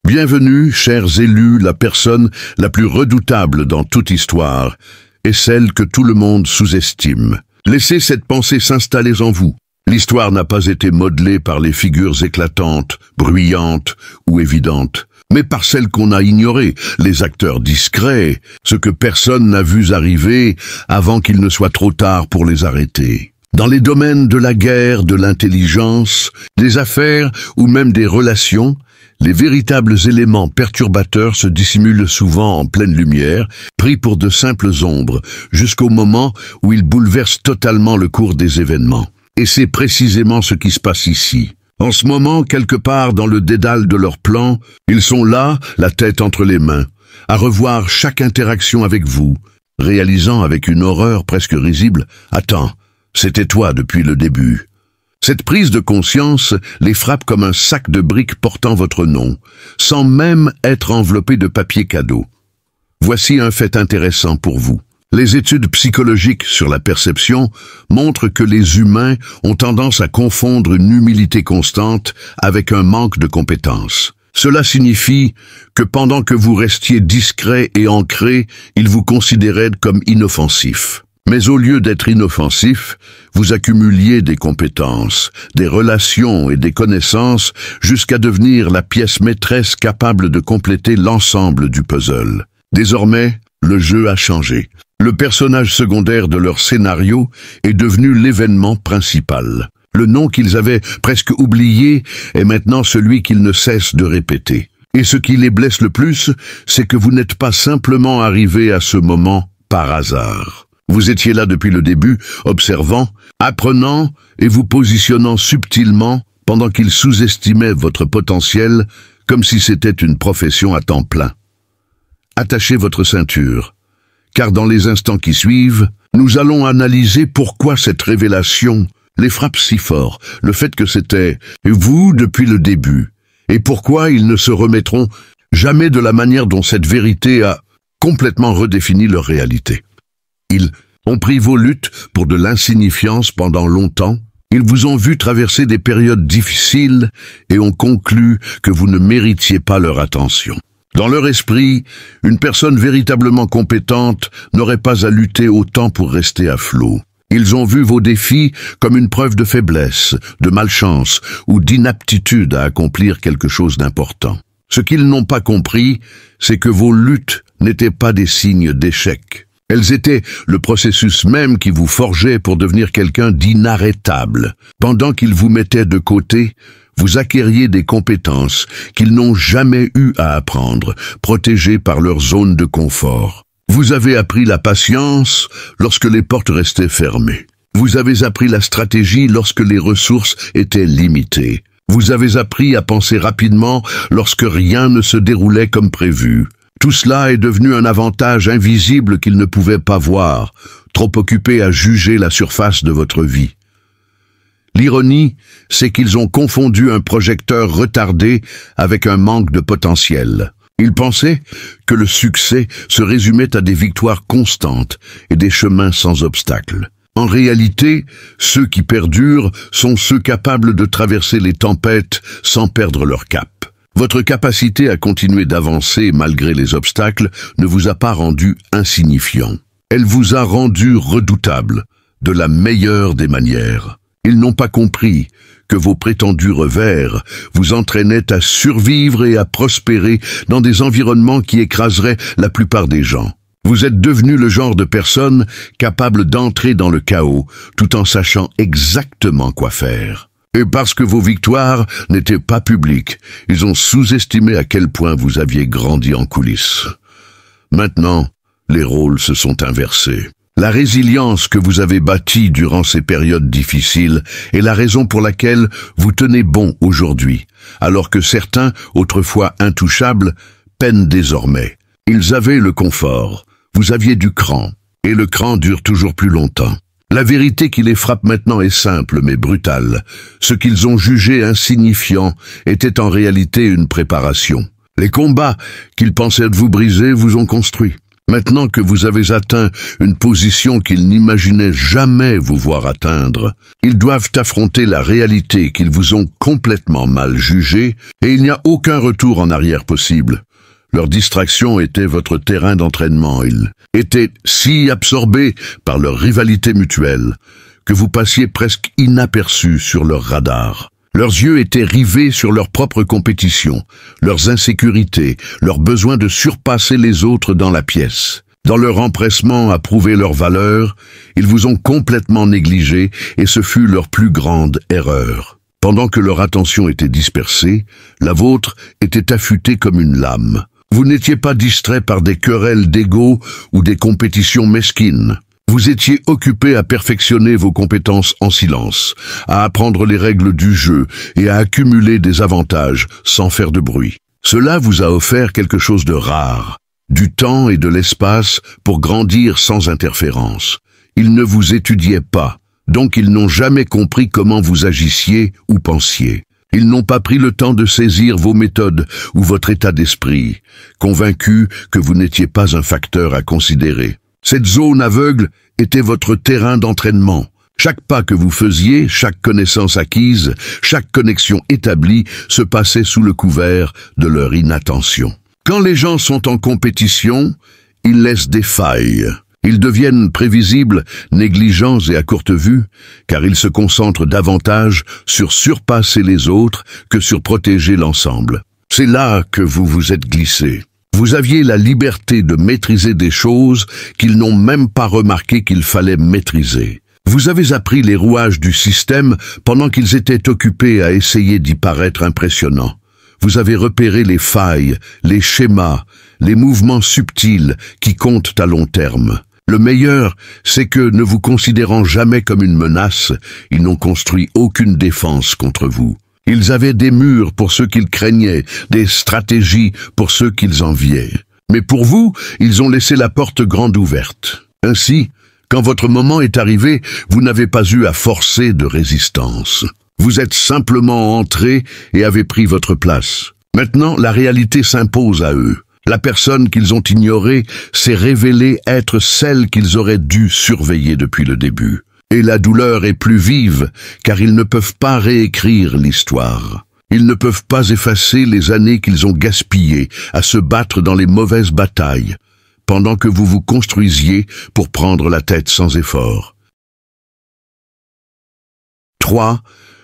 Bienvenue, chers élus, la personne la plus redoutable dans toute histoire, et celle que tout le monde sous-estime. Laissez cette pensée s'installer en vous. L'histoire n'a pas été modelée par les figures éclatantes, bruyantes ou évidentes, mais par celles qu'on a ignorées, les acteurs discrets, ceux que personne n'a vus arriver avant qu'il ne soit trop tard pour les arrêter. Dans les domaines de la guerre, de l'intelligence, des affaires ou même des relations, les véritables éléments perturbateurs se dissimulent souvent en pleine lumière, pris pour de simples ombres, jusqu'au moment où ils bouleversent totalement le cours des événements. Et c'est précisément ce qui se passe ici. En ce moment, quelque part dans le dédale de leur plan, ils sont là, la tête entre les mains, à revoir chaque interaction avec vous, réalisant avec une horreur presque risible « Attends, c'était toi depuis le début ». Cette prise de conscience les frappe comme un sac de briques portant votre nom, sans même être enveloppé de papier cadeau. Voici un fait intéressant pour vous. Les études psychologiques sur la perception montrent que les humains ont tendance à confondre une humilité constante avec un manque de compétences. Cela signifie que pendant que vous restiez discret et ancré, ils vous considéraient comme inoffensif. Mais au lieu d'être inoffensif, vous accumuliez des compétences, des relations et des connaissances jusqu'à devenir la pièce maîtresse capable de compléter l'ensemble du puzzle. Désormais, le jeu a changé. Le personnage secondaire de leur scénario est devenu l'événement principal. Le nom qu'ils avaient presque oublié est maintenant celui qu'ils ne cessent de répéter. Et ce qui les blesse le plus, c'est que vous n'êtes pas simplement arrivé à ce moment par hasard. Vous étiez là depuis le début, observant, apprenant et vous positionnant subtilement pendant qu'ils sous-estimaient votre potentiel comme si c'était une profession à temps plein. Attachez votre ceinture, car dans les instants qui suivent, nous allons analyser pourquoi cette révélation les frappe si fort, le fait que c'était vous depuis le début, et pourquoi ils ne se remettront jamais de la manière dont cette vérité a complètement redéfini leur réalité. Ils ont pris vos luttes pour de l'insignifiance pendant longtemps. Ils vous ont vu traverser des périodes difficiles et ont conclu que vous ne méritiez pas leur attention. Dans leur esprit, une personne véritablement compétente n'aurait pas à lutter autant pour rester à flot. Ils ont vu vos défis comme une preuve de faiblesse, de malchance ou d'inaptitude à accomplir quelque chose d'important. Ce qu'ils n'ont pas compris, c'est que vos luttes n'étaient pas des signes d'échec. Elles étaient le processus même qui vous forgeait pour devenir quelqu'un d'inarrêtable. Pendant qu'ils vous mettaient de côté, vous acquériez des compétences qu'ils n'ont jamais eu à apprendre, protégés par leur zone de confort. Vous avez appris la patience lorsque les portes restaient fermées. Vous avez appris la stratégie lorsque les ressources étaient limitées. Vous avez appris à penser rapidement lorsque rien ne se déroulait comme prévu. Tout cela est devenu un avantage invisible qu'ils ne pouvaient pas voir, trop occupés à juger la surface de votre vie. L'ironie, c'est qu'ils ont confondu un projecteur retardé avec un manque de potentiel. Ils pensaient que le succès se résumait à des victoires constantes et des chemins sans obstacles. En réalité, ceux qui perdurent sont ceux capables de traverser les tempêtes sans perdre leur cap. Votre capacité à continuer d'avancer malgré les obstacles ne vous a pas rendu insignifiant. Elle vous a rendu redoutable, de la meilleure des manières. Ils n'ont pas compris que vos prétendus revers vous entraînaient à survivre et à prospérer dans des environnements qui écraseraient la plupart des gens. Vous êtes devenu le genre de personne capable d'entrer dans le chaos tout en sachant exactement quoi faire. Et parce que vos victoires n'étaient pas publiques, ils ont sous-estimé à quel point vous aviez grandi en coulisses. Maintenant, les rôles se sont inversés. La résilience que vous avez bâtie durant ces périodes difficiles est la raison pour laquelle vous tenez bon aujourd'hui, alors que certains, autrefois intouchables, peinent désormais. Ils avaient le confort, vous aviez du cran, et le cran dure toujours plus longtemps. La vérité qui les frappe maintenant est simple mais brutale. Ce qu'ils ont jugé insignifiant était en réalité une préparation. Les combats qu'ils pensaient vous briser vous ont construit. Maintenant que vous avez atteint une position qu'ils n'imaginaient jamais vous voir atteindre, ils doivent affronter la réalité qu'ils vous ont complètement mal jugée et il n'y a aucun retour en arrière possible. Leur distraction était votre terrain d'entraînement. Ils étaient si absorbés par leur rivalité mutuelle que vous passiez presque inaperçus sur leur radar. Leurs yeux étaient rivés sur leur propre compétition, leurs insécurités, leur besoin de surpasser les autres dans la pièce. Dans leur empressement à prouver leur valeur, ils vous ont complètement négligé et ce fut leur plus grande erreur. Pendant que leur attention était dispersée, la vôtre était affûtée comme une lame. Vous n'étiez pas distrait par des querelles d'ego ou des compétitions mesquines. Vous étiez occupé à perfectionner vos compétences en silence, à apprendre les règles du jeu et à accumuler des avantages sans faire de bruit. Cela vous a offert quelque chose de rare, du temps et de l'espace pour grandir sans interférence. Ils ne vous étudiaient pas, donc ils n'ont jamais compris comment vous agissiez ou pensiez. Ils n'ont pas pris le temps de saisir vos méthodes ou votre état d'esprit, convaincus que vous n'étiez pas un facteur à considérer. Cette zone aveugle était votre terrain d'entraînement. Chaque pas que vous faisiez, chaque connaissance acquise, chaque connexion établie se passait sous le couvert de leur inattention. Quand les gens sont en compétition, ils laissent des failles. Ils deviennent prévisibles, négligents et à courte vue, car ils se concentrent davantage sur surpasser les autres que sur protéger l'ensemble. C'est là que vous vous êtes glissé. Vous aviez la liberté de maîtriser des choses qu'ils n'ont même pas remarqué qu'il fallait maîtriser. Vous avez appris les rouages du système pendant qu'ils étaient occupés à essayer d'y paraître impressionnants. Vous avez repéré les failles, les schémas, les mouvements subtils qui comptent à long terme. Le meilleur, c'est que, ne vous considérant jamais comme une menace, ils n'ont construit aucune défense contre vous. Ils avaient des murs pour ceux qu'ils craignaient, des stratégies pour ceux qu'ils enviaient. Mais pour vous, ils ont laissé la porte grande ouverte. Ainsi, quand votre moment est arrivé, vous n'avez pas eu à forcer de résistance. Vous êtes simplement entré et avez pris votre place. Maintenant, la réalité s'impose à eux. La personne qu'ils ont ignorée s'est révélée être celle qu'ils auraient dû surveiller depuis le début. Et la douleur est plus vive, car ils ne peuvent pas réécrire l'histoire. Ils ne peuvent pas effacer les années qu'ils ont gaspillées à se battre dans les mauvaises batailles, pendant que vous vous construisiez pour prendre la tête sans effort. 3.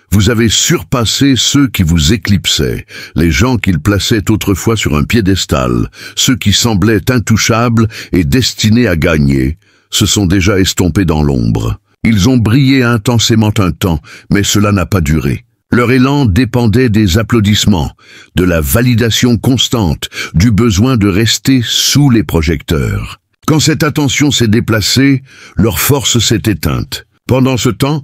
Vous avez surpassé ceux qui vous éclipsaient, les gens qu'ils plaçaient autrefois sur un piédestal, ceux qui semblaient intouchables et destinés à gagner, se sont déjà estompés dans l'ombre. Ils ont brillé intensément un temps, mais cela n'a pas duré. Leur élan dépendait des applaudissements, de la validation constante, du besoin de rester sous les projecteurs. Quand cette attention s'est déplacée, leur force s'est éteinte. Pendant ce temps,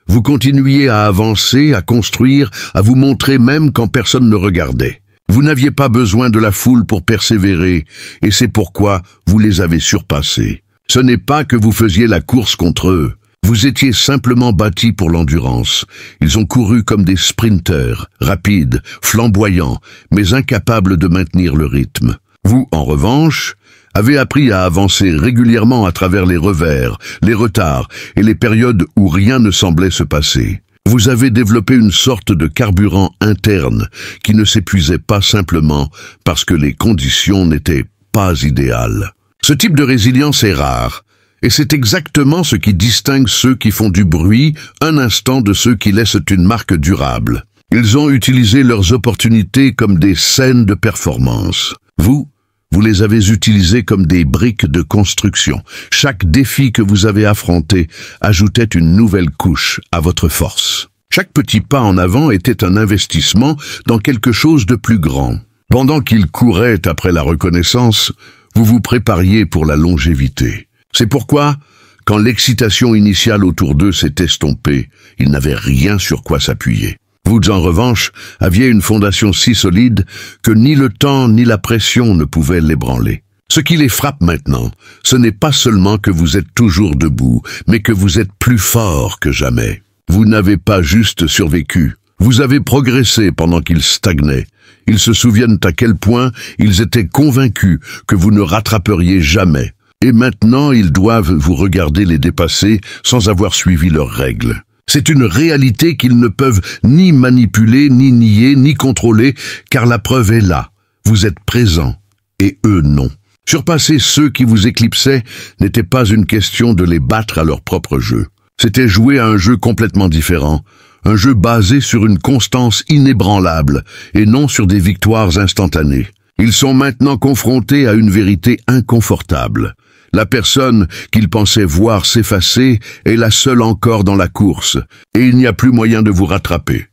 vous continuiez à avancer, à construire, à vous montrer même quand personne ne regardait. Vous n'aviez pas besoin de la foule pour persévérer, et c'est pourquoi vous les avez surpassés. Ce n'est pas que vous faisiez la course contre eux. Vous étiez simplement bâtis pour l'endurance. Ils ont couru comme des sprinteurs, rapides, flamboyants, mais incapables de maintenir le rythme. Vous, en revanche, avez appris à avancer régulièrement à travers les revers, les retards et les périodes où rien ne semblait se passer. Vous avez développé une sorte de carburant interne qui ne s'épuisait pas simplement parce que les conditions n'étaient pas idéales. Ce type de résilience est rare. Et c'est exactement ce qui distingue ceux qui font du bruit un instant de ceux qui laissent une marque durable. Ils ont utilisé leurs opportunités comme des scènes de performance. Vous les avez utilisées comme des briques de construction. Chaque défi que vous avez affronté ajoutait une nouvelle couche à votre force. Chaque petit pas en avant était un investissement dans quelque chose de plus grand. Pendant qu'ils couraient après la reconnaissance, vous vous prépariez pour la longévité. C'est pourquoi, quand l'excitation initiale autour d'eux s'est estompée, ils n'avaient rien sur quoi s'appuyer. Vous, en revanche, aviez une fondation si solide que ni le temps ni la pression ne pouvaient l'ébranler. Ce qui les frappe maintenant, ce n'est pas seulement que vous êtes toujours debout, mais que vous êtes plus fort que jamais. Vous n'avez pas juste survécu. Vous avez progressé pendant qu'ils stagnaient. Ils se souviennent à quel point ils étaient convaincus que vous ne rattraperiez jamais. Et maintenant, ils doivent vous regarder les dépasser sans avoir suivi leurs règles. C'est une réalité qu'ils ne peuvent ni manipuler, ni nier, ni contrôler, car la preuve est là. Vous êtes présent, et eux non. Surpasser ceux qui vous éclipsaient n'était pas une question de les battre à leur propre jeu. C'était jouer à un jeu complètement différent, un jeu basé sur une constance inébranlable et non sur des victoires instantanées. Ils sont maintenant confrontés à une vérité inconfortable. La personne qu'ils pensaient voir s'effacer est la seule encore dans la course, et il n'y a plus moyen de vous rattraper.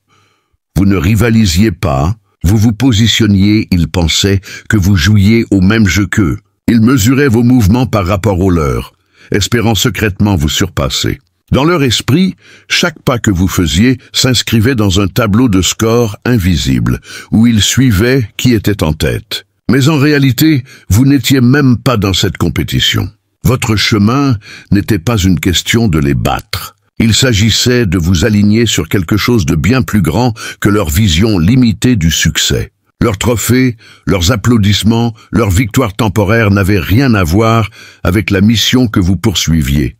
Vous ne rivalisiez pas, vous vous positionniez, ils pensaient que vous jouiez au même jeu qu'eux. Ils mesuraient vos mouvements par rapport aux leurs, espérant secrètement vous surpasser. Dans leur esprit, chaque pas que vous faisiez s'inscrivait dans un tableau de score invisible, où ils suivaient qui était en tête. Mais en réalité, vous n'étiez même pas dans cette compétition. Votre chemin n'était pas une question de les battre. Il s'agissait de vous aligner sur quelque chose de bien plus grand que leur vision limitée du succès. Leurs trophées, leurs applaudissements, leurs victoires temporaires n'avaient rien à voir avec la mission que vous poursuiviez.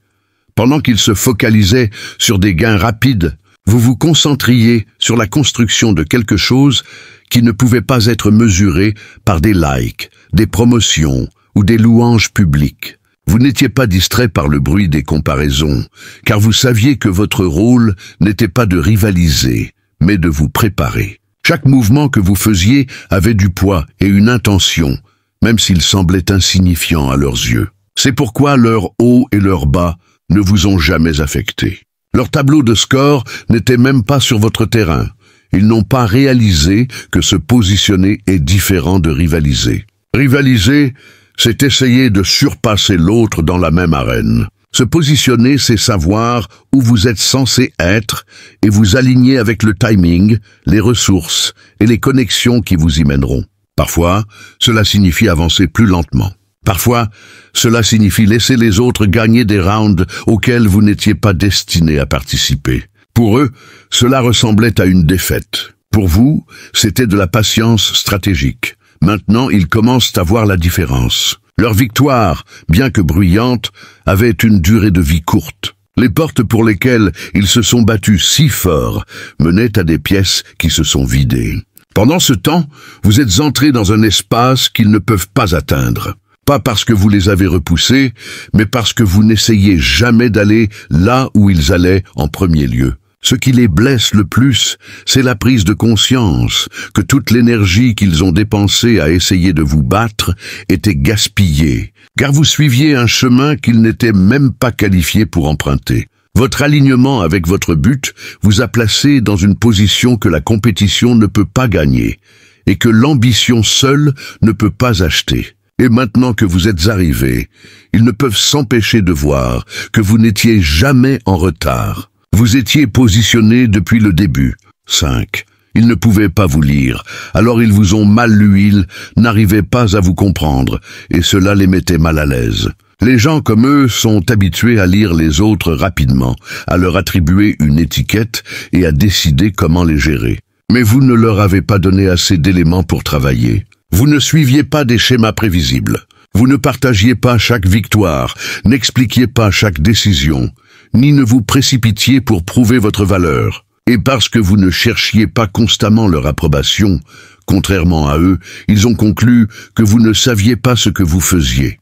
Pendant qu'ils se focalisaient sur des gains rapides, vous vous concentriez sur la construction de quelque chose qui ne pouvait pas être mesuré par des likes, des promotions ou des louanges publiques. Vous n'étiez pas distrait par le bruit des comparaisons, car vous saviez que votre rôle n'était pas de rivaliser, mais de vous préparer. Chaque mouvement que vous faisiez avait du poids et une intention, même s'il semblait insignifiant à leurs yeux. C'est pourquoi leur haut et leur bas ne vous ont jamais affecté. Leur tableau de score n'était même pas sur votre terrain. Ils n'ont pas réalisé que se positionner est différent de rivaliser. Rivaliser, c'est essayer de surpasser l'autre dans la même arène. Se positionner, c'est savoir où vous êtes censé être et vous aligner avec le timing, les ressources et les connexions qui vous y mèneront. Parfois, cela signifie avancer plus lentement. Parfois, cela signifie laisser les autres gagner des rounds auxquels vous n'étiez pas destiné à participer. Pour eux, cela ressemblait à une défaite. Pour vous, c'était de la patience stratégique. Maintenant, ils commencent à voir la différence. Leur victoire, bien que bruyante, avait une durée de vie courte. Les portes pour lesquelles ils se sont battus si fort menaient à des pièces qui se sont vidées. Pendant ce temps, vous êtes entrés dans un espace qu'ils ne peuvent pas atteindre. Pas parce que vous les avez repoussés, mais parce que vous n'essayez jamais d'aller là où ils allaient en premier lieu. Ce qui les blesse le plus, c'est la prise de conscience que toute l'énergie qu'ils ont dépensée à essayer de vous battre était gaspillée, car vous suiviez un chemin qu'ils n'étaient même pas qualifiés pour emprunter. Votre alignement avec votre but vous a placé dans une position que la compétition ne peut pas gagner, et que l'ambition seule ne peut pas acheter. Et maintenant que vous êtes arrivés, ils ne peuvent s'empêcher de voir que vous n'étiez jamais en retard. Vous étiez positionné depuis le début. 5. Ils ne pouvaient pas vous lire, alors ils vous ont mal lu, ils n'arrivaient pas à vous comprendre, et cela les mettait mal à l'aise. Les gens comme eux sont habitués à lire les autres rapidement, à leur attribuer une étiquette et à décider comment les gérer. Mais vous ne leur avez pas donné assez d'éléments pour travailler. Vous ne suiviez pas des schémas prévisibles. Vous ne partagiez pas chaque victoire, n'expliquiez pas chaque décision, ni ne vous précipitiez pour prouver votre valeur. Et parce que vous ne cherchiez pas constamment leur approbation, contrairement à eux, ils ont conclu que vous ne saviez pas ce que vous faisiez.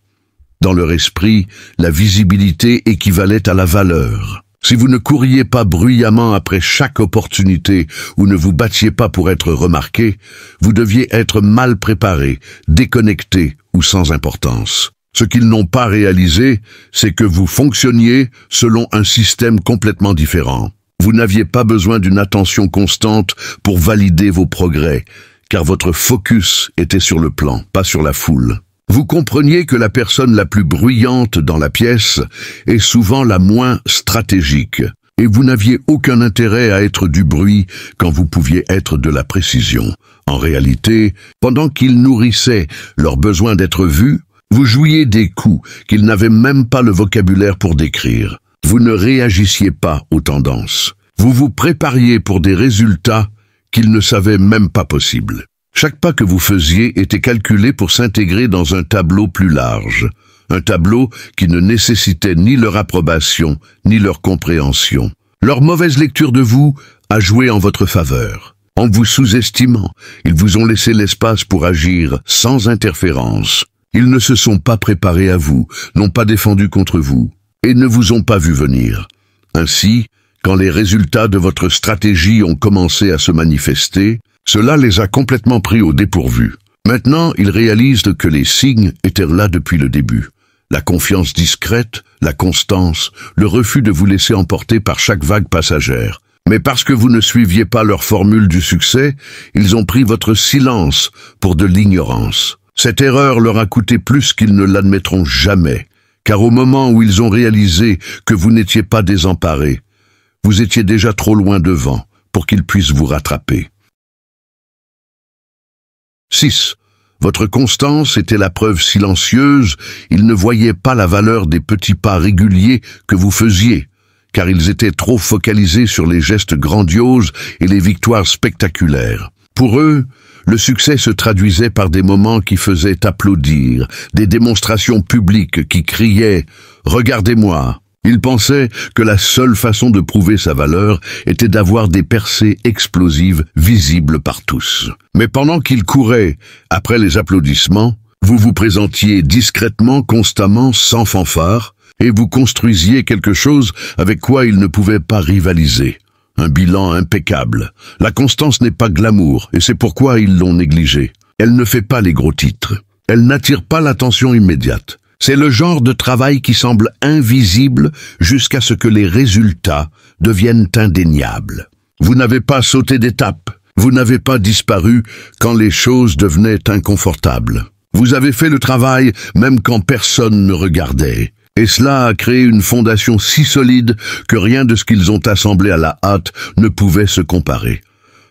Dans leur esprit, la visibilité équivalait à la valeur. Si vous ne couriez pas bruyamment après chaque opportunité ou ne vous battiez pas pour être remarqué, vous deviez être mal préparé, déconnecté ou sans importance. Ce qu'ils n'ont pas réalisé, c'est que vous fonctionniez selon un système complètement différent. Vous n'aviez pas besoin d'une attention constante pour valider vos progrès, car votre focus était sur le plan, pas sur la foule. Vous compreniez que la personne la plus bruyante dans la pièce est souvent la moins stratégique, et vous n'aviez aucun intérêt à être du bruit quand vous pouviez être de la précision. En réalité, pendant qu'ils nourrissaient leur besoin d'être vus, vous jouiez des coups qu'ils n'avaient même pas le vocabulaire pour décrire. Vous ne réagissiez pas aux tendances. Vous vous prépariez pour des résultats qu'ils ne savaient même pas possibles. Chaque pas que vous faisiez était calculé pour s'intégrer dans un tableau plus large, un tableau qui ne nécessitait ni leur approbation, ni leur compréhension. Leur mauvaise lecture de vous a joué en votre faveur. En vous sous-estimant, ils vous ont laissé l'espace pour agir sans interférence. Ils ne se sont pas préparés à vous, n'ont pas défendu contre vous, et ne vous ont pas vu venir. Ainsi, quand les résultats de votre stratégie ont commencé à se manifester, cela les a complètement pris au dépourvu. Maintenant, ils réalisent que les signes étaient là depuis le début. La confiance discrète, la constance, le refus de vous laisser emporter par chaque vague passagère. Mais parce que vous ne suiviez pas leur formule du succès, ils ont pris votre silence pour de l'ignorance. Cette erreur leur a coûté plus qu'ils ne l'admettront jamais, car au moment où ils ont réalisé que vous n'étiez pas désemparés, vous étiez déjà trop loin devant pour qu'ils puissent vous rattraper. 6. Votre constance était la preuve silencieuse, ils ne voyaient pas la valeur des petits pas réguliers que vous faisiez, car ils étaient trop focalisés sur les gestes grandioses et les victoires spectaculaires. Pour eux, le succès se traduisait par des moments qui faisaient applaudir, des démonstrations publiques qui criaient « Regardez-moi ». Ils pensaient que la seule façon de prouver sa valeur était d'avoir des percées explosives visibles par tous. Mais pendant qu'ils couraient après les applaudissements, vous vous présentiez discrètement, constamment, sans fanfare, et vous construisiez quelque chose avec quoi ils ne pouvaient pas rivaliser. Un bilan impeccable. La constance n'est pas glamour, et c'est pourquoi ils l'ont négligée. Elle ne fait pas les gros titres. Elle n'attire pas l'attention immédiate. C'est le genre de travail qui semble invisible jusqu'à ce que les résultats deviennent indéniables. Vous n'avez pas sauté d'étape. Vous n'avez pas disparu quand les choses devenaient inconfortables. Vous avez fait le travail même quand personne ne regardait. Et cela a créé une fondation si solide que rien de ce qu'ils ont assemblé à la hâte ne pouvait se comparer.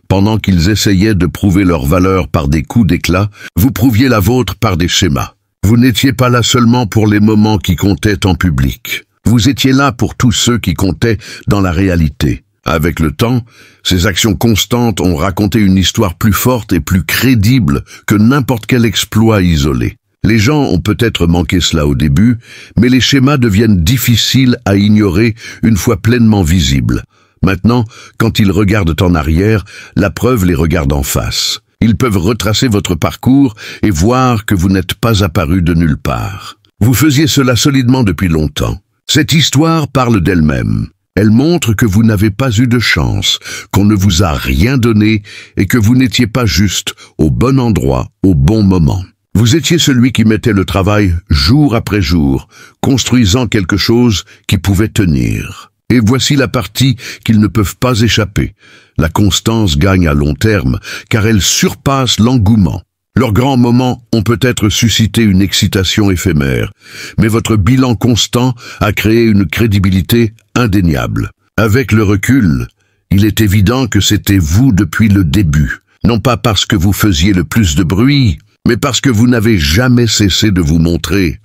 Pendant qu'ils essayaient de prouver leur valeur par des coups d'éclat, vous prouviez la vôtre par des schémas. Vous n'étiez pas là seulement pour les moments qui comptaient en public. Vous étiez là pour tous ceux qui comptaient dans la réalité. Avec le temps, ces actions constantes ont raconté une histoire plus forte et plus crédible que n'importe quel exploit isolé. Les gens ont peut-être manqué cela au début, mais les schémas deviennent difficiles à ignorer une fois pleinement visibles. Maintenant, quand ils regardent en arrière, la preuve les regarde en face. Ils peuvent retracer votre parcours et voir que vous n'êtes pas apparu de nulle part. Vous faisiez cela solidement depuis longtemps. Cette histoire parle d'elle-même. Elle montre que vous n'avez pas eu de chance, qu'on ne vous a rien donné et que vous n'étiez pas juste au bon endroit, au bon moment. Vous étiez celui qui mettait le travail jour après jour, construisant quelque chose qui pouvait tenir. Et voici la partie qu'ils ne peuvent pas échapper. La constance gagne à long terme, car elle surpasse l'engouement. Leurs grands moments ont peut-être suscité une excitation éphémère, mais votre bilan constant a créé une crédibilité indéniable. Avec le recul, il est évident que c'était vous depuis le début, non pas parce que vous faisiez le plus de bruit, mais parce que vous n'avez jamais cessé de vous montrer.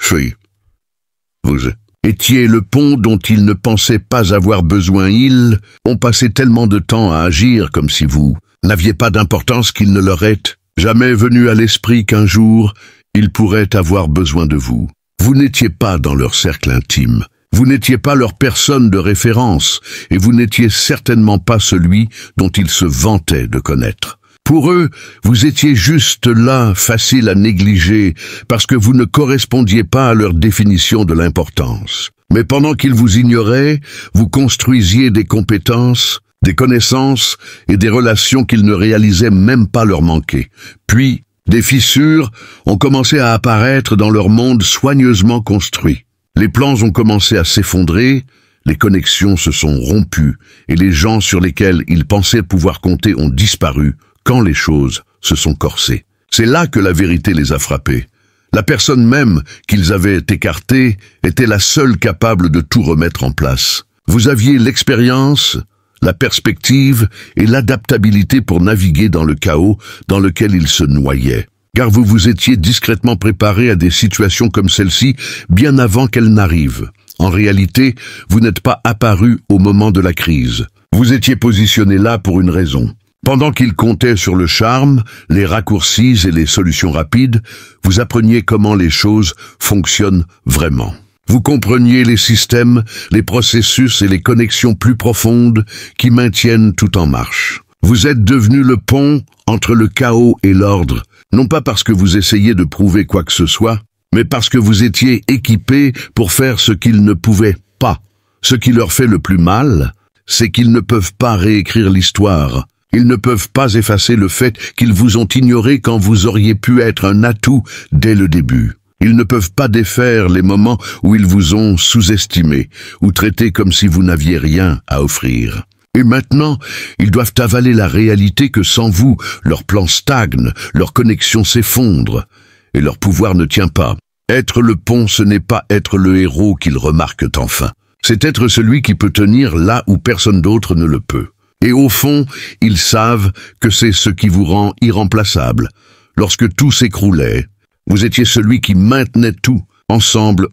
Vous étiez le pont dont ils ne pensaient pas avoir besoin. Ils ont passé tellement de temps à agir comme si vous n'aviez pas d'importance qu'il ne leur est jamais venu à l'esprit qu'un jour, ils pourraient avoir besoin de vous. Vous n'étiez pas dans leur cercle intime. Vous n'étiez pas leur personne de référence, et vous n'étiez certainement pas celui dont ils se vantaient de connaître. Pour eux, vous étiez juste là, facile à négliger, parce que vous ne correspondiez pas à leur définition de l'importance. Mais pendant qu'ils vous ignoraient, vous construisiez des compétences, des connaissances et des relations qu'ils ne réalisaient même pas leur manquer. Puis, des fissures ont commencé à apparaître dans leur monde soigneusement construit. Les plans ont commencé à s'effondrer, les connexions se sont rompues, et les gens sur lesquels ils pensaient pouvoir compter ont disparu, quand les choses se sont corsées. C'est là que la vérité les a frappés. La personne même qu'ils avaient écartée était la seule capable de tout remettre en place. Vous aviez l'expérience, la perspective et l'adaptabilité pour naviguer dans le chaos dans lequel ils se noyaient. Car vous vous étiez discrètement préparé à des situations comme celle-ci bien avant qu'elles n'arrivent. En réalité, vous n'êtes pas apparu au moment de la crise. Vous étiez positionné là pour une raison. Pendant qu'il comptait sur le charme, les raccourcis et les solutions rapides, vous appreniez comment les choses fonctionnent vraiment. Vous compreniez les systèmes, les processus et les connexions plus profondes qui maintiennent tout en marche. Vous êtes devenu le pont entre le chaos et l'ordre, non pas parce que vous essayiez de prouver quoi que ce soit, mais parce que vous étiez équipé pour faire ce qu'ils ne pouvaient pas. Ce qui leur fait le plus mal, c'est qu'ils ne peuvent pas réécrire l'histoire. Ils ne peuvent pas effacer le fait qu'ils vous ont ignoré quand vous auriez pu être un atout dès le début. Ils ne peuvent pas défaire les moments où ils vous ont sous-estimé ou traité comme si vous n'aviez rien à offrir. Et maintenant, ils doivent avaler la réalité que sans vous, leur plan stagne, leur connexion s'effondre et leur pouvoir ne tient pas. Être le pont, ce n'est pas être le héros qu'ils remarquent enfin. C'est être celui qui peut tenir là où personne d'autre ne le peut. Et au fond, ils savent que c'est ce qui vous rend irremplaçable. Lorsque tout s'écroulait, vous étiez celui qui maintenait tout. Ensemble,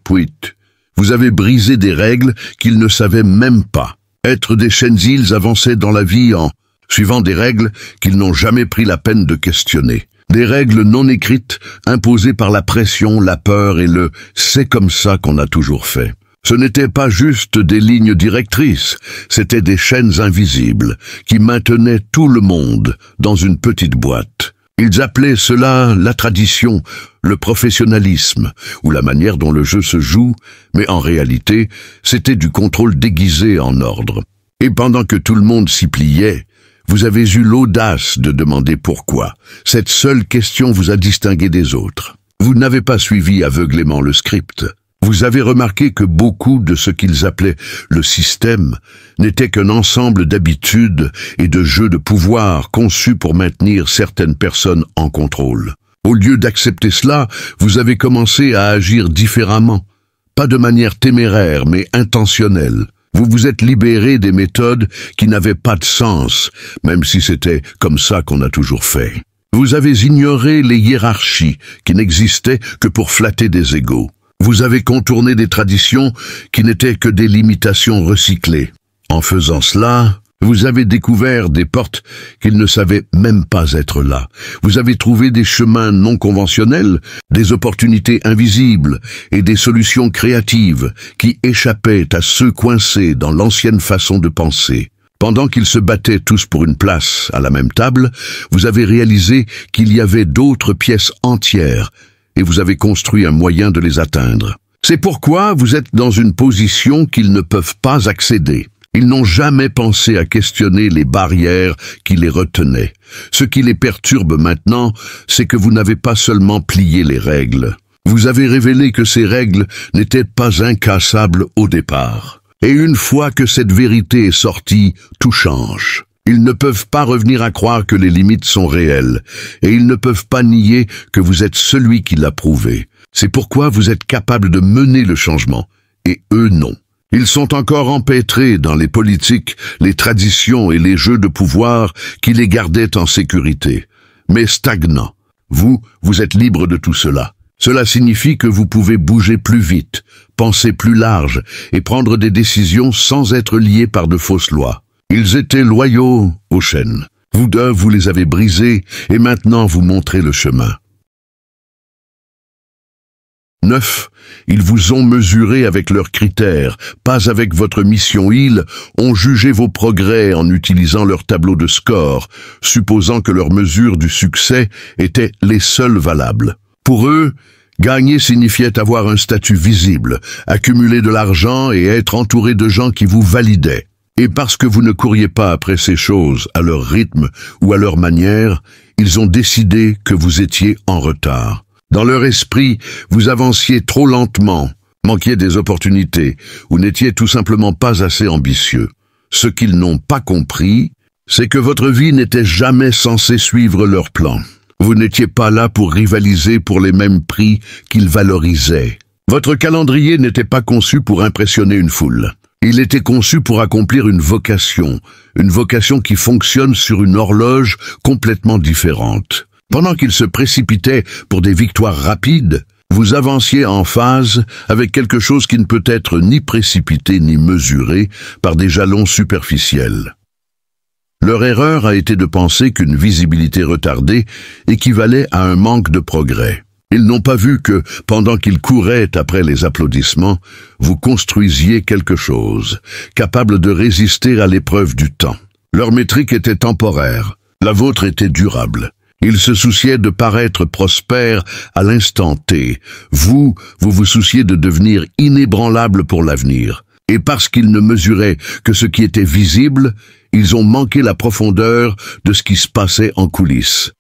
vous avez brisé des règles qu'ils ne savaient même pas. Être des Shenzils avançait dans la vie en suivant des règles qu'ils n'ont jamais pris la peine de questionner. Des règles non écrites, imposées par la pression, la peur et le « c'est comme ça qu'on a toujours fait ». Ce n'étaient pas juste des lignes directrices, c'étaient des chaînes invisibles qui maintenaient tout le monde dans une petite boîte. Ils appelaient cela la tradition, le professionnalisme ou la manière dont le jeu se joue, mais en réalité, c'était du contrôle déguisé en ordre. Et pendant que tout le monde s'y pliait, vous avez eu l'audace de demander pourquoi. Cette seule question vous a distingué des autres. Vous n'avez pas suivi aveuglément le script. Vous avez remarqué que beaucoup de ce qu'ils appelaient le système n'était qu'un ensemble d'habitudes et de jeux de pouvoir conçus pour maintenir certaines personnes en contrôle. Au lieu d'accepter cela, vous avez commencé à agir différemment, pas de manière téméraire mais intentionnelle. Vous vous êtes libéré des méthodes qui n'avaient pas de sens, même si c'était comme ça qu'on a toujours fait. Vous avez ignoré les hiérarchies qui n'existaient que pour flatter des égos. Vous avez contourné des traditions qui n'étaient que des limitations recyclées. En faisant cela, vous avez découvert des portes qu'ils ne savaient même pas être là. Vous avez trouvé des chemins non conventionnels, des opportunités invisibles et des solutions créatives qui échappaient à ceux coincés dans l'ancienne façon de penser. Pendant qu'ils se battaient tous pour une place à la même table, vous avez réalisé qu'il y avait d'autres pièces entières et vous avez construit un moyen de les atteindre. C'est pourquoi vous êtes dans une position qu'ils ne peuvent pas accéder. Ils n'ont jamais pensé à questionner les barrières qui les retenaient. Ce qui les perturbe maintenant, c'est que vous n'avez pas seulement plié les règles. Vous avez révélé que ces règles n'étaient pas incassables au départ. Et une fois que cette vérité est sortie, tout change. Ils ne peuvent pas revenir à croire que les limites sont réelles, et ils ne peuvent pas nier que vous êtes celui qui l'a prouvé. C'est pourquoi vous êtes capable de mener le changement, et eux non. Ils sont encore empêtrés dans les politiques, les traditions et les jeux de pouvoir qui les gardaient en sécurité, mais stagnants. Vous êtes libre de tout cela. Cela signifie que vous pouvez bouger plus vite, penser plus large et prendre des décisions sans être liés par de fausses lois. Ils étaient loyaux aux chaînes. Vous deux, vous les avez brisés et maintenant vous montrez le chemin. 9. Ils vous ont mesuré avec leurs critères, pas avec votre mission. Ils ont jugé vos progrès en utilisant leur tableau de score, supposant que leurs mesures du succès étaient les seules valables. Pour eux, gagner signifiait avoir un statut visible, accumuler de l'argent et être entouré de gens qui vous validaient. Et parce que vous ne couriez pas après ces choses à leur rythme ou à leur manière, ils ont décidé que vous étiez en retard. Dans leur esprit, vous avanciez trop lentement, manquiez des opportunités ou n'étiez tout simplement pas assez ambitieux. Ce qu'ils n'ont pas compris, c'est que votre vie n'était jamais censée suivre leur plan. Vous n'étiez pas là pour rivaliser pour les mêmes prix qu'ils valorisaient. Votre calendrier n'était pas conçu pour impressionner une foule. Il était conçu pour accomplir une vocation qui fonctionne sur une horloge complètement différente. Pendant qu'ils se précipitaient pour des victoires rapides, vous avanciez en phase avec quelque chose qui ne peut être ni précipité ni mesuré par des jalons superficiels. Leur erreur a été de penser qu'une visibilité retardée équivalait à un manque de progrès. Ils n'ont pas vu que, pendant qu'ils couraient après les applaudissements, vous construisiez quelque chose, capable de résister à l'épreuve du temps. Leur métrique était temporaire, la vôtre était durable. Ils se souciaient de paraître prospères à l'instant T. Vous vous souciez de devenir inébranlable pour l'avenir. Et parce qu'ils ne mesuraient que ce qui était visible, ils ont manqué la profondeur de ce qui se passait en coulisses.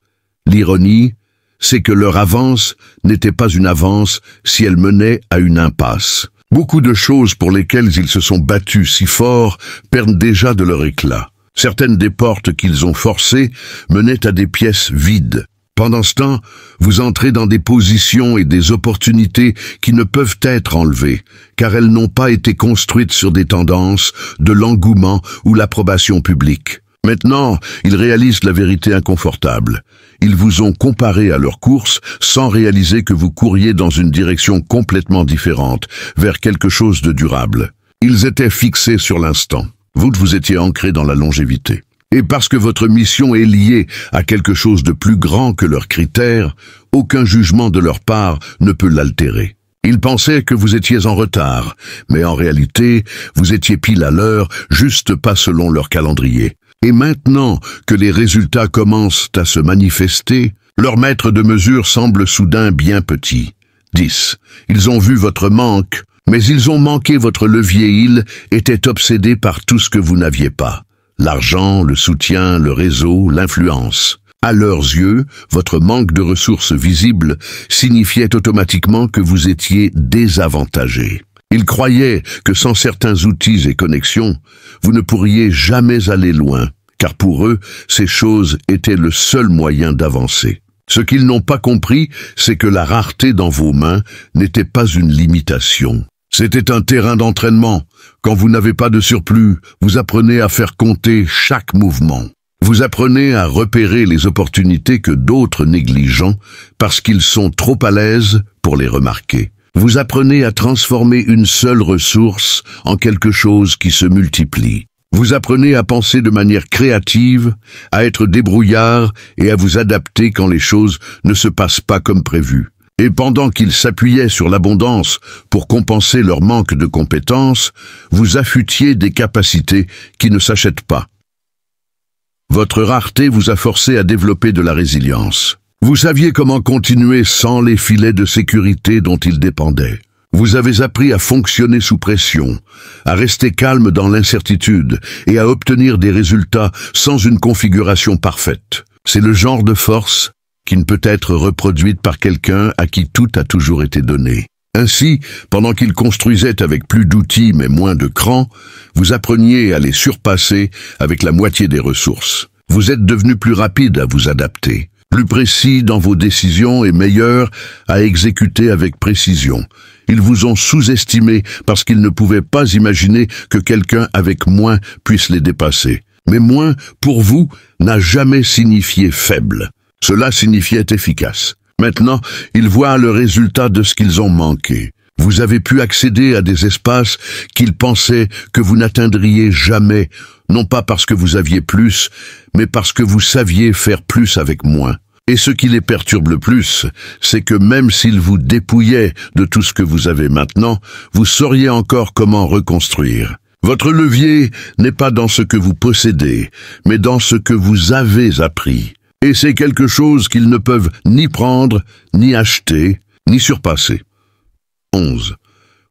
L'ironie, c'est que leur avance n'était pas une avance si elle menait à une impasse. Beaucoup de choses pour lesquelles ils se sont battus si fort perdent déjà de leur éclat. Certaines des portes qu'ils ont forcées menaient à des pièces vides. Pendant ce temps, vous entrez dans des positions et des opportunités qui ne peuvent être enlevées, car elles n'ont pas été construites sur des tendances, de l'engouement ou l'approbation publique. Maintenant, ils réalisent la vérité inconfortable. Ils vous ont comparé à leur course sans réaliser que vous couriez dans une direction complètement différente, vers quelque chose de durable. Ils étaient fixés sur l'instant. Vous étiez ancrés dans la longévité. Et parce que votre mission est liée à quelque chose de plus grand que leurs critères, aucun jugement de leur part ne peut l'altérer. Ils pensaient que vous étiez en retard, mais en réalité, vous étiez pile à l'heure, juste pas selon leur calendrier. Et maintenant que les résultats commencent à se manifester, leur maître de mesure semble soudain bien petit. 10. Ils ont vu votre manque, mais ils ont manqué votre levier. Ils étaient obsédés par tout ce que vous n'aviez pas. L'argent, le soutien, le réseau, l'influence. À leurs yeux, votre manque de ressources visibles signifiait automatiquement que vous étiez désavantagé. Ils croyaient que sans certains outils et connexions, vous ne pourriez jamais aller loin, car pour eux, ces choses étaient le seul moyen d'avancer. Ce qu'ils n'ont pas compris, c'est que la rareté dans vos mains n'était pas une limitation. C'était un terrain d'entraînement. Quand vous n'avez pas de surplus, vous apprenez à faire compter chaque mouvement. Vous apprenez à repérer les opportunités que d'autres négligent parce qu'ils sont trop à l'aise pour les remarquer. Vous apprenez à transformer une seule ressource en quelque chose qui se multiplie. Vous apprenez à penser de manière créative, à être débrouillard et à vous adapter quand les choses ne se passent pas comme prévu. Et pendant qu'ils s'appuyaient sur l'abondance pour compenser leur manque de compétences, vous affûtiez des capacités qui ne s'achètent pas. Votre rareté vous a forcé à développer de la résilience. Vous saviez comment continuer sans les filets de sécurité dont ils dépendaient. Vous avez appris à fonctionner sous pression, à rester calme dans l'incertitude et à obtenir des résultats sans une configuration parfaite. C'est le genre de force qui ne peut être reproduite par quelqu'un à qui tout a toujours été donné. Ainsi, pendant qu'ils construisaient avec plus d'outils mais moins de crans, vous appreniez à les surpasser avec la moitié des ressources. Vous êtes devenu plus rapide à vous adapter, plus précis dans vos décisions et meilleur à exécuter avec précision. Ils vous ont sous-estimé parce qu'ils ne pouvaient pas imaginer que quelqu'un avec moins puisse les dépasser. Mais moins, pour vous, n'a jamais signifié faible. Cela signifiait efficace. Maintenant, ils voient le résultat de ce qu'ils ont manqué. Vous avez pu accéder à des espaces qu'ils pensaient que vous n'atteindriez jamais, non pas parce que vous aviez plus, mais parce que vous saviez faire plus avec moins. Et ce qui les perturbe le plus, c'est que même s'ils vous dépouillaient de tout ce que vous avez maintenant, vous sauriez encore comment reconstruire. Votre levier n'est pas dans ce que vous possédez, mais dans ce que vous avez appris. Et c'est quelque chose qu'ils ne peuvent ni prendre, ni acheter, ni surpasser. 11.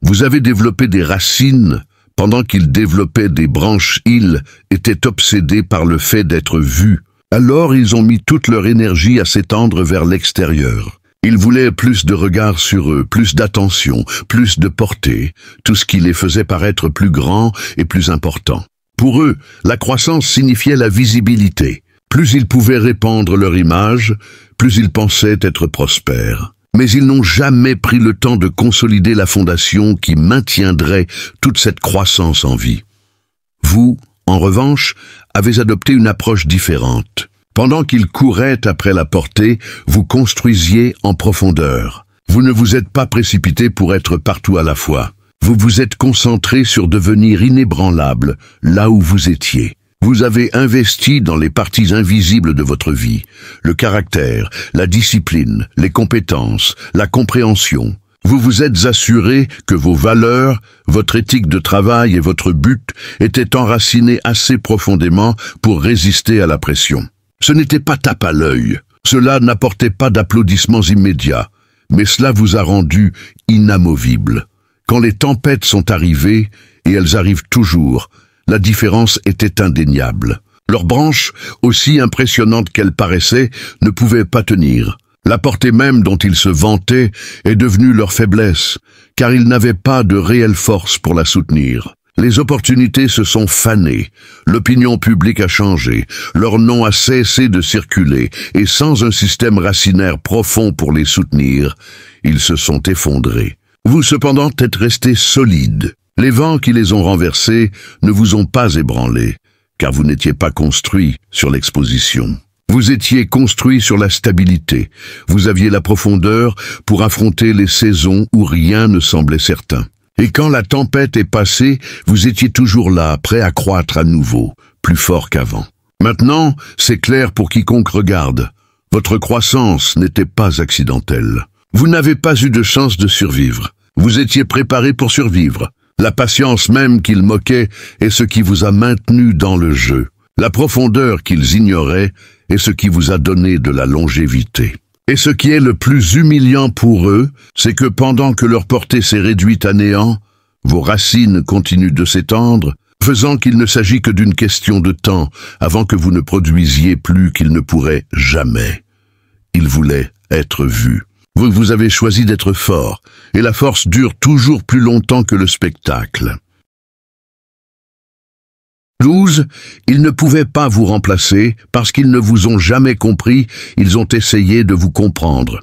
Vous avez développé des racines pendant qu'ils développaient des branches. Ils étaient obsédés par le fait d'être vus. Alors ils ont mis toute leur énergie à s'étendre vers l'extérieur. Ils voulaient plus de regard sur eux, plus d'attention, plus de portée, tout ce qui les faisait paraître plus grands et plus importants. Pour eux, la croissance signifiait la visibilité. Plus ils pouvaient répandre leur image, plus ils pensaient être prospères. Mais ils n'ont jamais pris le temps de consolider la fondation qui maintiendrait toute cette croissance en vie. Vous, en revanche, avez adopté une approche différente. Pendant qu'ils couraient après la portée, vous construisiez en profondeur. Vous ne vous êtes pas précipité pour être partout à la fois. Vous vous êtes concentré sur devenir inébranlable, là où vous étiez. Vous avez investi dans les parties invisibles de votre vie, le caractère, la discipline, les compétences, la compréhension. Vous vous êtes assuré que vos valeurs, votre éthique de travail et votre but étaient enracinés assez profondément pour résister à la pression. Ce n'était pas tape à l'œil, cela n'apportait pas d'applaudissements immédiats, mais cela vous a rendu inamovible. Quand les tempêtes sont arrivées, et elles arrivent toujours, la différence était indéniable. Leurs branches, aussi impressionnantes qu'elles paraissaient, ne pouvaient pas tenir. La portée même dont ils se vantaient est devenue leur faiblesse, car ils n'avaient pas de réelle force pour la soutenir. Les opportunités se sont fanées, l'opinion publique a changé, leur nom a cessé de circuler, et sans un système racinaire profond pour les soutenir, ils se sont effondrés. Vous cependant êtes restés solides. Les vents qui les ont renversés ne vous ont pas ébranlés, car vous n'étiez pas construit sur l'exposition. Vous étiez construit sur la stabilité. Vous aviez la profondeur pour affronter les saisons où rien ne semblait certain. Et quand la tempête est passée, vous étiez toujours là, prêt à croître à nouveau, plus fort qu'avant. Maintenant, c'est clair pour quiconque regarde. Votre croissance n'était pas accidentelle. Vous n'avez pas eu de chance de survivre. Vous étiez préparé pour survivre. La patience même qu'ils moquaient est ce qui vous a maintenu dans le jeu. La profondeur qu'ils ignoraient est ce qui vous a donné de la longévité. Et ce qui est le plus humiliant pour eux, c'est que pendant que leur portée s'est réduite à néant, vos racines continuent de s'étendre, faisant qu'il ne s'agit que d'une question de temps avant que vous ne produisiez plus qu'ils ne pourraient jamais. Ils voulaient être vus. Vous avez choisi d'être fort, et la force dure toujours plus longtemps que le spectacle. 12. Ils ne pouvaient pas vous remplacer, parce qu'ils ne vous ont jamais compris, ils ont essayé de vous comprendre.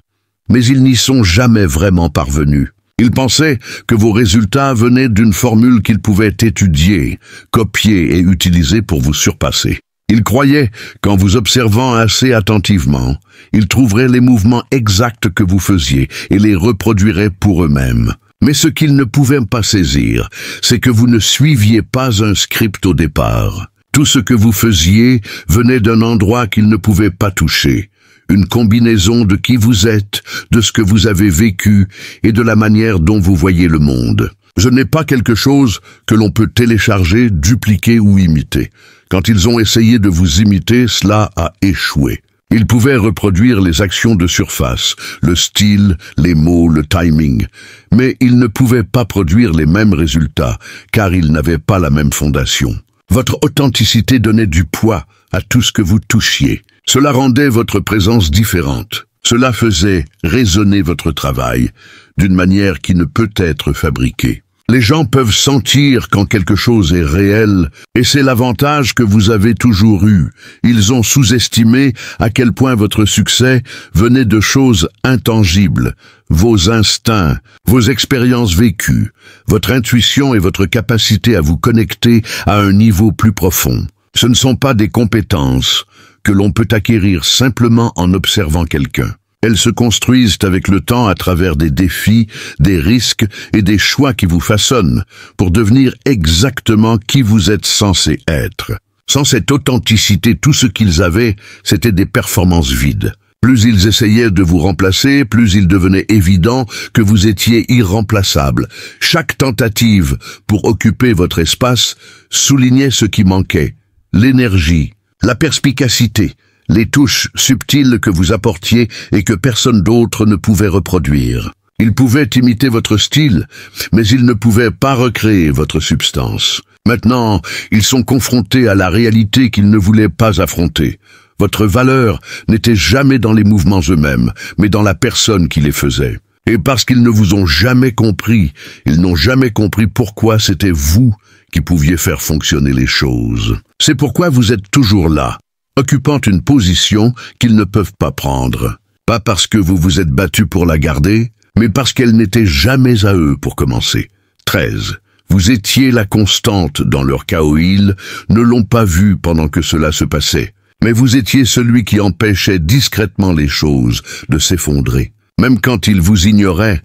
Mais ils n'y sont jamais vraiment parvenus. Ils pensaient que vos résultats venaient d'une formule qu'ils pouvaient étudier, copier et utiliser pour vous surpasser. Ils croyaient qu'en vous observant assez attentivement, ils trouveraient les mouvements exacts que vous faisiez et les reproduiraient pour eux-mêmes. Mais ce qu'ils ne pouvaient pas saisir, c'est que vous ne suiviez pas un script au départ. Tout ce que vous faisiez venait d'un endroit qu'ils ne pouvaient pas toucher. Une combinaison de qui vous êtes, de ce que vous avez vécu et de la manière dont vous voyez le monde. Ce n'est pas quelque chose que l'on peut télécharger, dupliquer ou imiter. Quand ils ont essayé de vous imiter, cela a échoué. Ils pouvaient reproduire les actions de surface, le style, les mots, le timing, mais ils ne pouvaient pas produire les mêmes résultats, car ils n'avaient pas la même fondation. Votre authenticité donnait du poids à tout ce que vous touchiez. Cela rendait votre présence différente. Cela faisait résonner votre travail d'une manière qui ne peut être fabriquée. Les gens peuvent sentir quand quelque chose est réel, et c'est l'avantage que vous avez toujours eu. Ils ont sous-estimé à quel point votre succès venait de choses intangibles, vos instincts, vos expériences vécues, votre intuition et votre capacité à vous connecter à un niveau plus profond. Ce ne sont pas des compétences que l'on peut acquérir simplement en observant quelqu'un. Elles se construisent avec le temps à travers des défis, des risques et des choix qui vous façonnent pour devenir exactement qui vous êtes censé être. Sans cette authenticité, tout ce qu'ils avaient, c'était des performances vides. Plus ils essayaient de vous remplacer, plus il devenait évident que vous étiez irremplaçable. Chaque tentative pour occuper votre espace soulignait ce qui manquait, l'énergie, la perspicacité, les touches subtiles que vous apportiez et que personne d'autre ne pouvait reproduire. Ils pouvaient imiter votre style, mais ils ne pouvaient pas recréer votre substance. Maintenant, ils sont confrontés à la réalité qu'ils ne voulaient pas affronter. Votre valeur n'était jamais dans les mouvements eux-mêmes, mais dans la personne qui les faisait. Et parce qu'ils ne vous ont jamais compris, ils n'ont jamais compris pourquoi c'était vous qui pouviez faire fonctionner les choses. C'est pourquoi vous êtes toujours là, occupant une position qu'ils ne peuvent pas prendre. Pas parce que vous vous êtes battu pour la garder, mais parce qu'elle n'était jamais à eux pour commencer. 13. Vous étiez la constante dans leur chaos. Ils ne l'ont pas vu pendant que cela se passait. Mais vous étiez celui qui empêchait discrètement les choses de s'effondrer. Même quand ils vous ignoraient,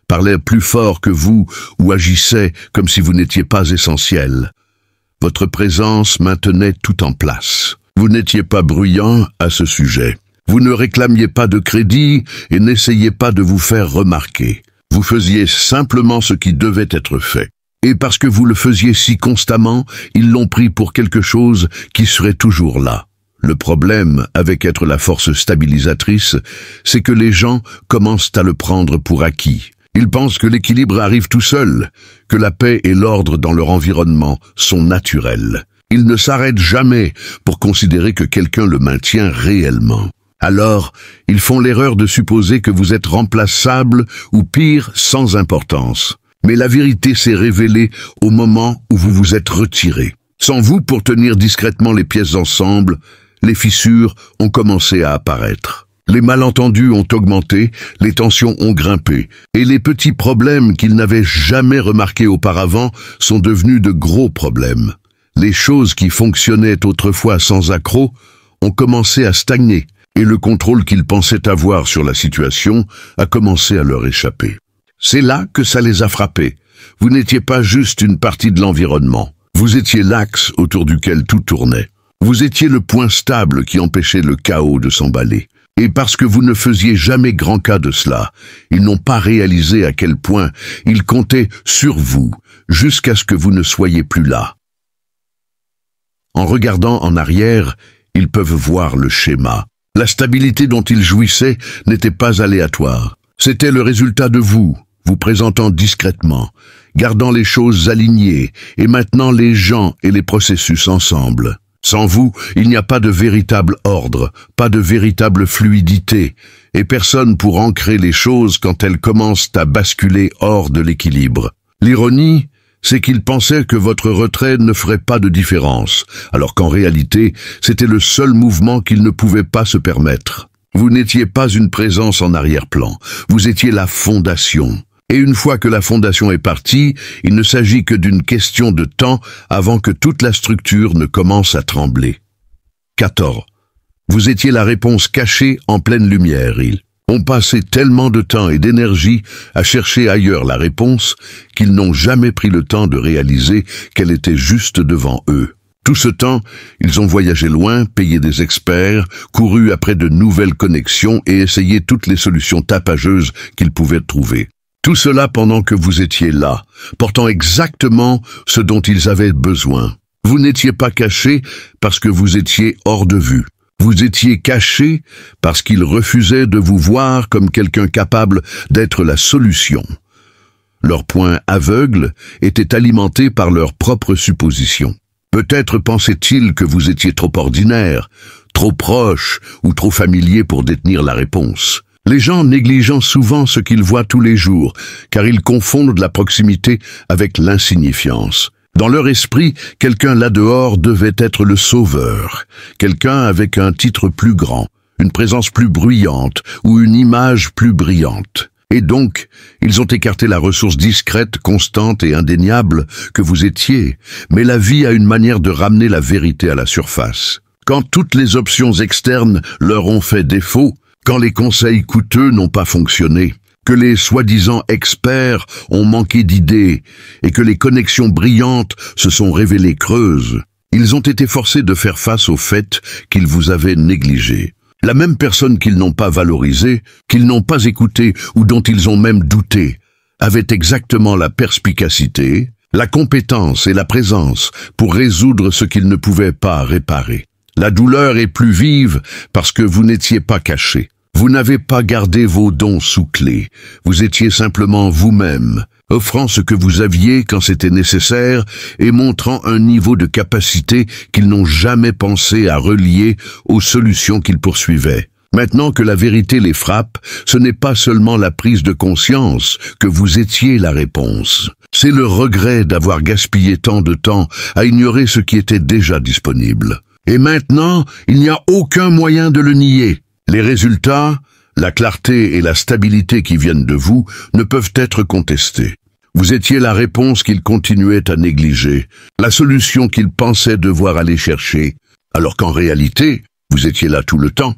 parlaient plus fort que vous ou agissaient comme si vous n'étiez pas essentiel. Votre présence maintenait tout en place. Vous n'étiez pas bruyant à ce sujet. Vous ne réclamiez pas de crédit et n'essayez pas de vous faire remarquer. Vous faisiez simplement ce qui devait être fait. Et parce que vous le faisiez si constamment, ils l'ont pris pour quelque chose qui serait toujours là. Le problème avec être la force stabilisatrice, c'est que les gens commencent à le prendre pour acquis. Ils pensent que l'équilibre arrive tout seul, que la paix et l'ordre dans leur environnement sont naturels. Ils ne s'arrêtent jamais pour considérer que quelqu'un le maintient réellement. Alors, ils font l'erreur de supposer que vous êtes remplaçable ou pire, sans importance. Mais la vérité s'est révélée au moment où vous vous êtes retiré. Sans vous pour tenir discrètement les pièces ensemble, les fissures ont commencé à apparaître. Les malentendus ont augmenté, les tensions ont grimpé, et les petits problèmes qu'ils n'avaient jamais remarqués auparavant sont devenus de gros problèmes. Les choses qui fonctionnaient autrefois sans accroc ont commencé à stagner, et le contrôle qu'ils pensaient avoir sur la situation a commencé à leur échapper. C'est là que ça les a frappés. Vous n'étiez pas juste une partie de l'environnement. Vous étiez l'axe autour duquel tout tournait. Vous étiez le point stable qui empêchait le chaos de s'emballer. Et parce que vous ne faisiez jamais grand cas de cela, ils n'ont pas réalisé à quel point ils comptaient sur vous jusqu'à ce que vous ne soyez plus là. En regardant en arrière, ils peuvent voir le schéma. La stabilité dont ils jouissaient n'était pas aléatoire. C'était le résultat de vous présentant discrètement, gardant les choses alignées et maintenant les gens et les processus ensemble. Sans vous, il n'y a pas de véritable ordre, pas de véritable fluidité, et personne pour ancrer les choses quand elles commencent à basculer hors de l'équilibre. L'ironie, c'est qu'ils pensaient que votre retrait ne ferait pas de différence, alors qu'en réalité, c'était le seul mouvement qu'ils ne pouvaient pas se permettre. Vous n'étiez pas une présence en arrière-plan, vous étiez la fondation. Et une fois que la fondation est partie, il ne s'agit que d'une question de temps avant que toute la structure ne commence à trembler. 14. Vous étiez la réponse cachée en pleine lumière. Ils ont passé tellement de temps et d'énergie à chercher ailleurs la réponse qu'ils n'ont jamais pris le temps de réaliser qu'elle était juste devant eux. Tout ce temps, ils ont voyagé loin, payé des experts, couru après de nouvelles connexions et essayé toutes les solutions tapageuses qu'ils pouvaient trouver. Tout cela pendant que vous étiez là, portant exactement ce dont ils avaient besoin. Vous n'étiez pas caché parce que vous étiez hors de vue. Vous étiez caché parce qu'ils refusaient de vous voir comme quelqu'un capable d'être la solution. Leur point aveugle était alimenté par leurs propres suppositions. Peut-être pensaient-ils que vous étiez trop ordinaire, trop proche ou trop familier pour détenir la réponse. Les gens négligent souvent ce qu'ils voient tous les jours, car ils confondent la proximité avec l'insignifiance. Dans leur esprit, quelqu'un là-dehors devait être le sauveur, quelqu'un avec un titre plus grand, une présence plus bruyante ou une image plus brillante. Et donc, ils ont écarté la ressource discrète, constante et indéniable que vous étiez, mais la vie a une manière de ramener la vérité à la surface. Quand toutes les options externes leur ont fait défaut, quand les conseils coûteux n'ont pas fonctionné, que les soi-disant experts ont manqué d'idées et que les connexions brillantes se sont révélées creuses, ils ont été forcés de faire face au fait qu'ils vous avaient négligé. La même personne qu'ils n'ont pas valorisée, qu'ils n'ont pas écoutée ou dont ils ont même douté, avait exactement la perspicacité, la compétence et la présence pour résoudre ce qu'ils ne pouvaient pas réparer. La douleur est plus vive parce que vous n'étiez pas caché. Vous n'avez pas gardé vos dons sous clé, vous étiez simplement vous-même, offrant ce que vous aviez quand c'était nécessaire et montrant un niveau de capacité qu'ils n'ont jamais pensé à relier aux solutions qu'ils poursuivaient. Maintenant que la vérité les frappe, ce n'est pas seulement la prise de conscience que vous étiez la réponse. C'est le regret d'avoir gaspillé tant de temps à ignorer ce qui était déjà disponible. Et maintenant, il n'y a aucun moyen de le nier. Les résultats, la clarté et la stabilité qui viennent de vous ne peuvent être contestés. Vous étiez la réponse qu'ils continuaient à négliger, la solution qu'ils pensaient devoir aller chercher, alors qu'en réalité, vous étiez là tout le temps,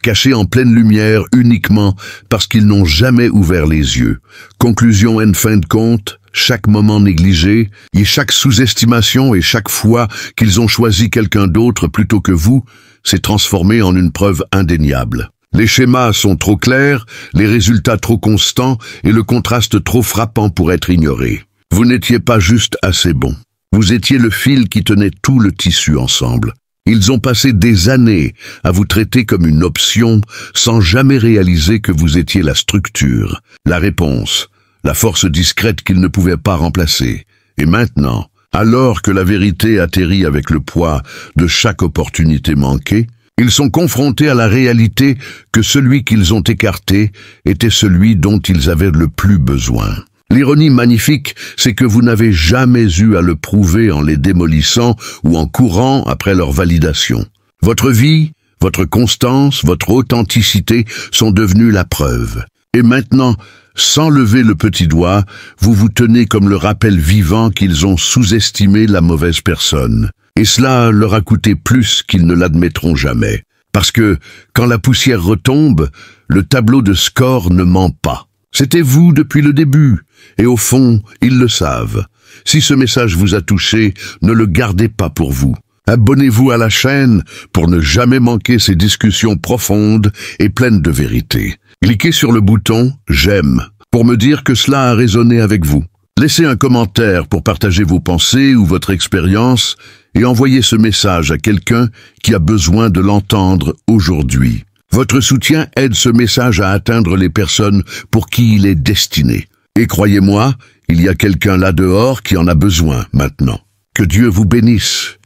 cachés en pleine lumière uniquement parce qu'ils n'ont jamais ouvert les yeux. Conclusion en fin de compte, chaque moment négligé, et chaque sous-estimation et chaque fois qu'ils ont choisi quelqu'un d'autre plutôt que vous, s'est transformé en une preuve indéniable. Les schémas sont trop clairs, les résultats trop constants et le contraste trop frappant pour être ignoré. Vous n'étiez pas juste assez bon. Vous étiez le fil qui tenait tout le tissu ensemble. Ils ont passé des années à vous traiter comme une option sans jamais réaliser que vous étiez la structure, la réponse, la force discrète qu'ils ne pouvaient pas remplacer. Et maintenant, alors que la vérité atterrit avec le poids de chaque opportunité manquée, ils sont confrontés à la réalité que celui qu'ils ont écarté était celui dont ils avaient le plus besoin. L'ironie magnifique, c'est que vous n'avez jamais eu à le prouver en les démolissant ou en courant après leur validation. Votre vie, votre constance, votre authenticité sont devenues la preuve. Et maintenant, sans lever le petit doigt, vous vous tenez comme le rappel vivant qu'ils ont sous-estimé la mauvaise personne. Et cela leur a coûté plus qu'ils ne l'admettront jamais. Parce que, quand la poussière retombe, le tableau de score ne ment pas. C'était vous depuis le début, et au fond, ils le savent. Si ce message vous a touché, ne le gardez pas pour vous. Abonnez-vous à la chaîne pour ne jamais manquer ces discussions profondes et pleines de vérité. Cliquez sur le bouton « J'aime » pour me dire que cela a résonné avec vous. Laissez un commentaire pour partager vos pensées ou votre expérience et envoyez ce message à quelqu'un qui a besoin de l'entendre aujourd'hui. Votre soutien aide ce message à atteindre les personnes pour qui il est destiné. Et croyez-moi, il y a quelqu'un là dehors qui en a besoin maintenant. Que Dieu vous bénisse.